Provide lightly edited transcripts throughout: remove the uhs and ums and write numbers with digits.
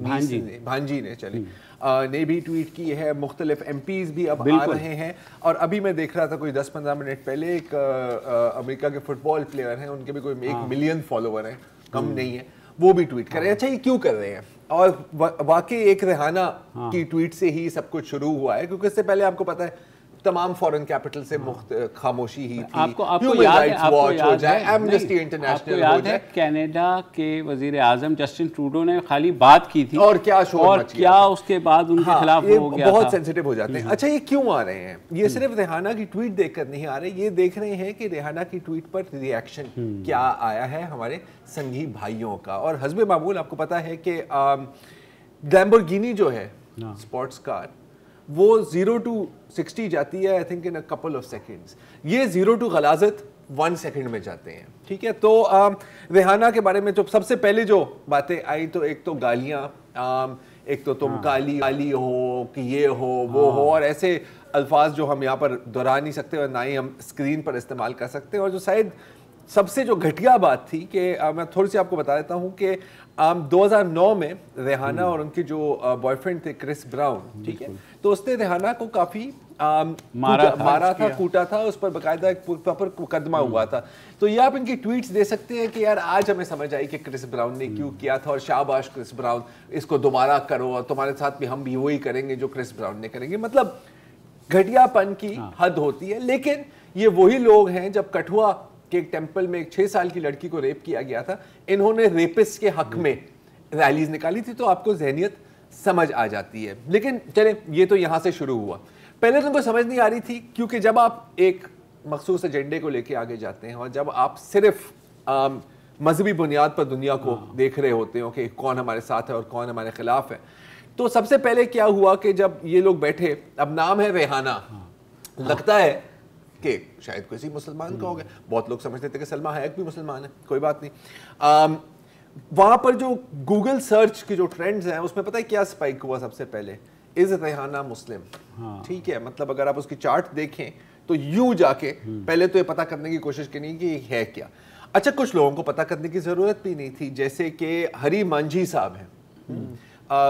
بھانجی نے نے بھی ٹویٹ کی ہے. مختلف ایم پیز بھی اب آ رہے ہیں. اور ابھی میں دیکھ رہا تھا کوئی 10-15 منٹ پہلے ایک امریکہ کے فٹ بال پلیئر ہیں, ان کے بھی کوئی 1 ملین فالوور ہیں, کم نہیں ہے, وہ بھی ٹویٹ کر رہے ہیں. اچھا یہ کیوں کر رہے ہیں؟ اور واقعی ایک ریحانہ کی ٹویٹ سے ہی سب کچھ شروع ہوا ہے, کیونکہ اس سے پہلے آپ کو پتا ہے تمام فورن کیپٹل سے خاموشی ہی تھی. آپ کو یاد ہے کینیڈا کے وزیر اعظم جسٹن ٹروڈو نے خالی بات کی تھی اور کیا اس کے بعد ان کے خلاف ہو گیا, بہت سینسیٹیو ہو جاتے ہیں. اچھا یہ کیوں آ رہے ہیں؟ یہ صرف ریحانہ کی ٹویٹ دیکھ کر نہیں آ رہے, یہ دیکھ رہے ہیں کہ ریحانہ کی ٹویٹ پر ری ایکشن کیا آیا ہے ہمارے سنگھی بھائیوں کا. اور حسب معمول آپ کو پتا ہے کہ لیمبورگینی جو ہے اسپورٹس کار, وہ 0 to 60 جاتی ہے I think in a couple of seconds. یہ 0 to غلاظت 1 سیکنڈ میں جاتے ہیں. ٹھیک ہے, تو ریحانہ کے بارے میں جو سب سے پہلے جو باتیں آئی تو ایک تو گالیاں, ایک تو تم کالی ہو کہ یہ ہو وہ ہو, اور ایسے الفاظ جو ہم یہاں پر دہرا نہیں سکتے اور نہ ہی ہم اسکرین پر استعمال کر سکتے. اور جو شاید سب سے جو گھٹیا بات تھی کہ میں تھوڑی سی آپ کو بتا دیتا ہوں کہ 2009 میں ریحانہ اور ان کے جو بوائے فرینڈ تھے کرس براؤن, ٹھیک ہے, تو اس نے ریحانہ کو کافی مارا تھا, کوٹا تھا, اس پر باقاعدہ ایک پراپر مقدمہ ہوا تھا. تو یہ آپ ان کی ٹویٹس دے سکتے ہیں کہ یار آج ہمیں سمجھ آئی کہ کرس براؤن نے کیوں کیا تھا, اور شاباش کرس براؤن, اس کو دوبارہ کرو, اور تمہارے ساتھ بھی ہم بھی وہی کریں گے جو کرس براؤن نے کریں گے. مطلب گھٹیا پن کی حد ہوتی ہے. لیکن یہ وہی لوگ ہیں, جب کٹھوا کہ ایک ٹیمپل میں ایک 6 سال کی لڑکی کو ریپ کیا گیا تھا, انہوں نے ریپسٹ کے حق میں ریلیز نکالی تھی, تو آپ کو ذہنیت سمجھ آ جاتی ہے. لیکن چلیں یہ تو یہاں سے شروع ہوا. پہلے تو ان کو سمجھ نہیں آ رہی تھی, کیونکہ جب آپ ایک مخصوص ایجنڈے کو لے کے آگے جاتے ہیں, اور جب آپ صرف مذہبی بنیاد پر دنیا کو دیکھ رہے ہوتے ہو کہ کون ہمارے ساتھ ہے اور کون ہمارے خلاف ہے, تو سب سے پہلے کیا ہوا کہ جب یہ لوگ بیٹھے, اب نام ہے ریحانہ, لگتا ہے کہ شاید کسی مسلمان کا ہو گیا. بہت لوگ سمجھتے تھے کہ سلمى حیک بھی مسلمان ہے, کوئی بات نہیں. وہاں پر جو گوگل سرچ کی جو ٹرینڈز ہیں اس میں پتہ ہے کیا سپائک ہوا سب سے پہلے, از ریحانہ مسلم. ٹھیک ہے, مطلب اگر آپ اس کی چارٹ دیکھیں تو یوں جا کے پہلے تو یہ پتہ کرنے کی کوشش کرنی کہ یہ ہے کیا. اچھا کچھ لوگوں کو پتہ کرنے کی ضرورت بھی نہیں تھی, جیسے کہ ہری مانجھی صاحب ہیں,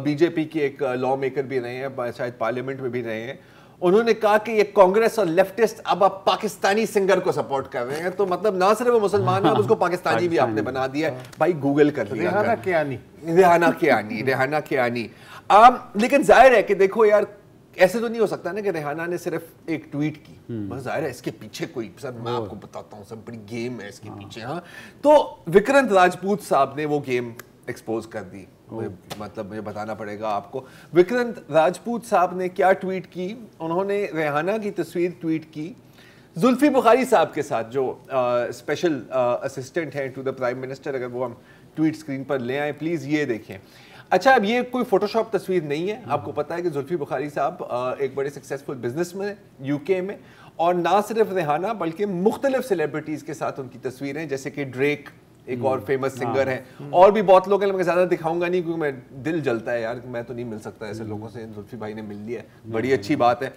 بی جے پی کے ایک لا میکر بھی رہے ہیں, شاید پارلیمنٹ میں بھی رہے ہیں. انہوں نے کہا کہ یہ کانگریس اور لیفٹسٹ اب آپ پاکستانی سنگر کو سپورٹ کر رہے ہیں, تو مطلب نہ صرف وہ مسلمان ہے, اب اس کو پاکستانی بھی آپ نے بنا دیا ہے. بھائی گوگل کر لیا, ریحانہ کیانی. لیکن ظاہر ہے کہ دیکھو یار, ایسے تو نہیں ہو سکتا نا کہ ریحانہ نے صرف ایک ٹویٹ کی, بس ظاہر ہے اس کے پیچھے کوئی, سر میں آپ کو بتاتا ہوں سب بڑی گیم ہے اس کے پیچھے. ہاں, تو وکرانت راجپوت صاحب نے وہ گیم ایکسپوز کر دی. مطلب مجھے بتانا پڑے گا آپ کو, وکرانت راجپوت صاحب نے کیا ٹویٹ کی. انہوں نے ریحانہ کی تصویر ٹویٹ کی زلفی بخاری صاحب کے ساتھ, جو اسپیشل اسسٹنٹ ہیں ٹو دا پرائم منسٹر. اگر وہ ہم ٹویٹ اسکرین پر لے آئیں پلیز, یہ دیکھیں. اچھا اب یہ کوئی فوٹو شاپ تصویر نہیں ہے, آپ کو پتا ہے کہ زلفی بخاری صاحب ایک بڑے سکسیسفل بزنس مین ہیں یو کے میں, اور نہ صرف ریحانہ بلکہ مختلف سیلیبریٹیز کے ساتھ ان کی تصویریں, جیسے کہ ڈریک ایک اور فیمس سنگر ہے, اور بھی بہت لوگ ہیں. میں زیادہ دکھاؤں گا نہیں کیونکہ میں دل جلتا ہے یار, میں تو نہیں مل سکتا ایسے لوگوں سے. زلفی بھائی نے مل لیا ہے, بڑی اچھی بات ہے.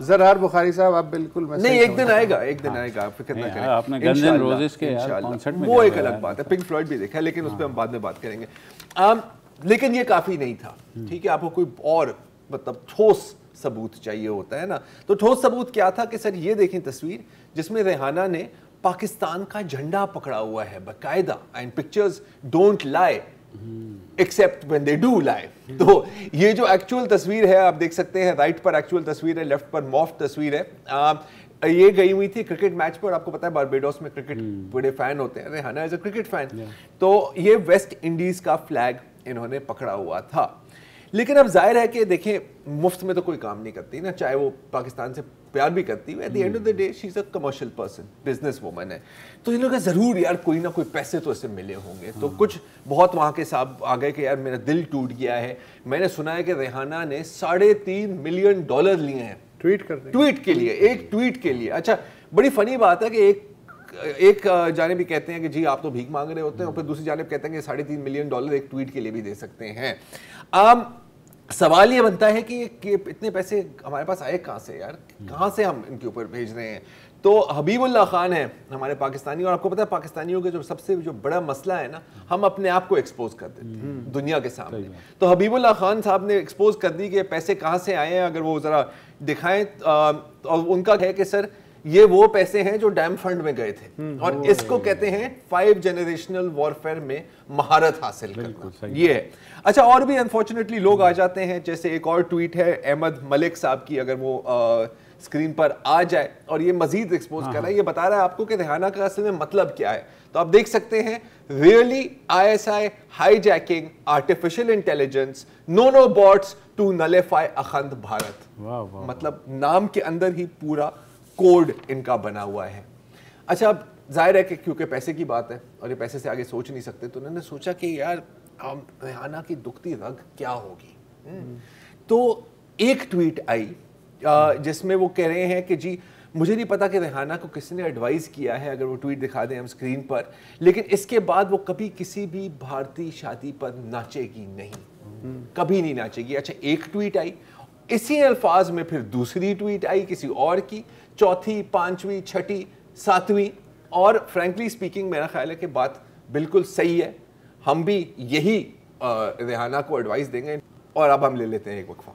زرار بخاری صاحب آپ بالکل نہیں, ایک دن آئے گا, آپ فکر نہ کریں, وہ ایک الگ بات ہے. پنک فلوئڈ بھی دیکھا, لیکن اس پہ ہم بعد میں بات کریں گے. لیکن یہ کافی نہیں تھا, ٹھیک ہے, آپ کو کوئی اور مطلب ٹھوس ثبوت چاہیے ہوتا ہے نا. تو ٹھوس ثبوت کیا تھا کہ سر یہ دیکھیں تصویر جس میں ریحانہ نے پاکستان کا جھنڈا پکڑا ہوا ہے باقاعدہ, اینڈ پکچرز ڈونٹ لائی ایکسپٹ وین دے ڈو لائی. تو یہ جو ایکچوئل تصویر ہے آپ دیکھ سکتے ہیں, رائٹ پر ایکچوئل تصویر ہے, لیفٹ پر موف تصویر ہے. یہ گئی ہوئی تھی کرکٹ میچ پر, آپ کو پتا ہے باربیڈوس میں کرکٹ بڑے فین ہوتے ہیں, ریحانہ از اے کرکٹ فین. تو یہ ویسٹ انڈیز کا فلیگ انہوں نے پکڑا ہوا تھا. لیکن اب ظاہر ہے کہ دیکھیں مفت میں تو کوئی کام نہیں کرتی نا, چاہے وہ پاکستان سے پیار بھی کرتی ہے, at the end of the day she is a commercial person, business woman ہے. تو ان لوگوں کا ضرور یار کوئی نہ کوئی پیسے تو اس سے ملے ہوں گے. تو کچھ بہت وہاں کے صاحب آ گئے کہ یار میرا دل ٹوٹ گیا ہے. میں نے سنا ہے کہ ریحانہ نے $3.5 ملین لیے ہیں ٹویٹ کے لیے, ایک ٹویٹ کے لیے. اچھا بڑی فنی بات ہے کہ ایک جانب بھی کہتے ہیں کہ جی آپ تو بھیک مانگ رہے ہوتے ہیں, اور پھر دوسری جانب کہتے ہیں کہ $3.5 ملین ایک ٹویٹ کے لیے بھی دے سکتے ہیں. سوال یہ بنتا ہے کہ اتنے پیسے ہمارے پاس آئے کہاں سے یار, کہاں سے ہم ان کے اوپر بھیج رہے ہیں. تو حبیب اللہ خان ہیں ہمارے پاکستانی, اور آپ کو پتہ ہے پاکستانیوں کے جو سب سے جو بڑا مسئلہ ہے نا, ہم اپنے آپ کو ایکسپوز کر دیتے ہیں دنیا کے سامنے. تو حبیب اللہ خان صاحب نے ایکسپوز کر دی کہ پیسے کہاں سے آئے ہیں, اگر وہ ذرا دکھائیں. اور ان کا ہے کہ سر یہ وہ پیسے ہیں جو ڈیم فنڈ میں گئے تھے, اور اس کو کہتے ہیں 5 جنریشنل وارفیئر میں مہارت حاصل کرنا, یہ ہے. اچھا, اور بھی انفارچونیٹلی لوگ آ جاتے ہیں, جیسے ایک اور ٹویٹ ہے احمد ملک صاحب کی, اگر وہ اسکرین پر آ جائے, اور یہ مزید ایکسپوز کر رہا ہے, یہ بتا رہا ہے آپ کو کہ ریحانہ کا اصل میں مطلب کیا ہے. تو آپ دیکھ سکتے ہیں, really ISI hijacking artificial intelligence no bots to nullify Akhand Bharat. مطلب نام کے اندر ہی پورا کوڈ ان کا بنا ہوا ہے. اچھا, اب ظاہر ہے کہ کیونکہ پیسے کی بات ہے اور یہ پیسے سے آگے سوچ نہیں سکتے, تو انہوں نے سوچا کہ یار ریحانہ کی دکھتی رگ کیا ہوگی. تو ایک ٹویٹ آئی جس میں وہ کہہ رہے ہیں کہ جی مجھے نہیں پتا کہ ریحانہ کو کس نے ایڈوائز کیا ہے, اگر وہ ٹویٹ دکھا دیں ہم اسکرین پر, لیکن اس کے بعد وہ کبھی کسی بھی بھارتی شادی پر ناچے گی نہیں, کبھی نہیں ناچے گی. اچھا, ایک ٹویٹ آئی, اسی الفاظ میں پھر دوسری ٹویٹ آئی کسی اور کی, چوتھی, پانچویں, چھٹی, ساتویں, اور فرینکلی اسپیکنگ میرا خیال ہے کہ بات بالکل صحیح ہے. ہم بھی یہی ریحانہ کو ایڈوائز دیں گے. اور اب ہم لے لیتے ہیں ایک وقفہ.